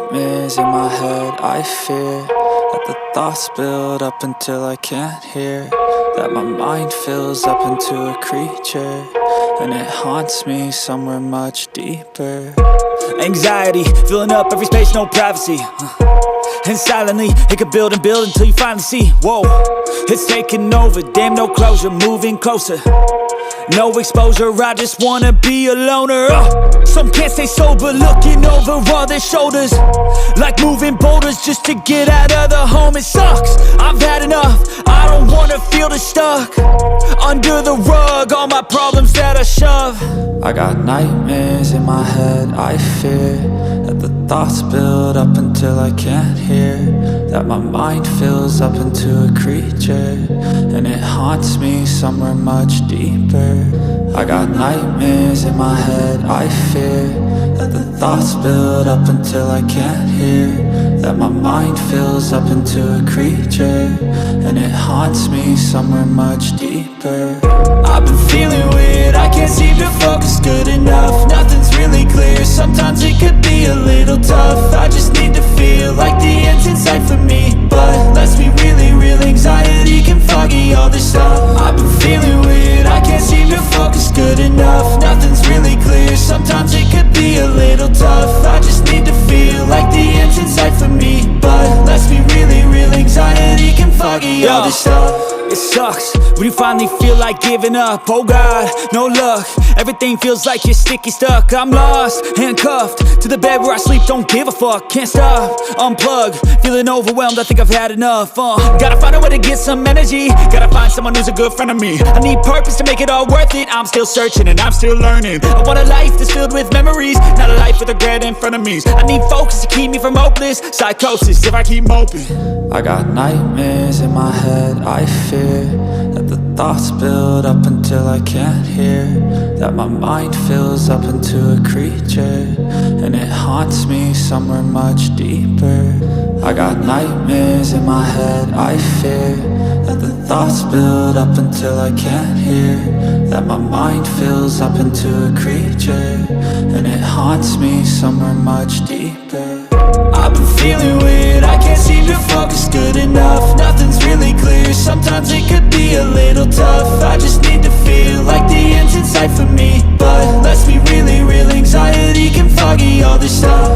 nightmares in my head. I fear that the thoughts build up until I can't hear, that my mind fills up into a creature, and it haunts me somewhere much deeper. Anxiety, filling up every space, no privacy. And silently, it could build and build until you finally see, whoa, it's taking over, damn, no closure, moving closer. No exposure, I just wanna be a loner. Some can't stay sober, looking over all their shoulders, like moving boulders just to get out of the home. It sucks, I've had enough, I don't wanna feel the stuck under the rug, all my problems that I shove. I got nightmares in my head. I fear that the thoughts build up until I can't hear, that my mind fills up into a creature, and it haunts me somewhere much deeper. I got nightmares in my head. I fear that the thoughts build up until I can't hear, that my mind fills up into a creature, and it haunts me somewhere much deeper. I've been feeling weird, I can't seem to focus good enough. Nothing's really clear, sometimes it could be a little tough. I just need to feel like the end's in sight for me, but let's be really real, anxiety can foggy all this stuff. I've been feeling weird, I can't seem to focus good enough. Nothing's really clear, sometimes it could be a little tough. I just need to feel like the end's in sight for me, but let's be really real, anxiety can foggy all this stuff. It sucks when you finally feel like giving up. Oh God, no luck, everything feels like you're sticky stuck. I'm lost, handcuffed to the bed where I sleep, don't give a fuck. Can't stop, unplug, feeling overwhelmed, I think I've had enough. Gotta find a way to get some energy, gotta find someone who's a good friend of me. I need purpose to make it all worth it, I'm still searching and I'm still learning. I want a life that's filled with memories, not a life with regret and frenemies. I need focus to keep me from hopeless psychosis if I keep moping. I got nightmares in my head. I fear that the thoughts build up until I can't hear, that my mind fills up into a creature, and it haunts me somewhere much deeper. I got nightmares in my head. I fear that the thoughts build up until I can't hear, that my mind fills up into a creature, and it haunts me somewhere much deeper. I've been feeling weird, I can't seem to focus good enough. Nothing's really clear, sometimes it could be a little tough. I just need to feel like the end's in sight for me, but let's be really real, anxiety can foggy all this stuff.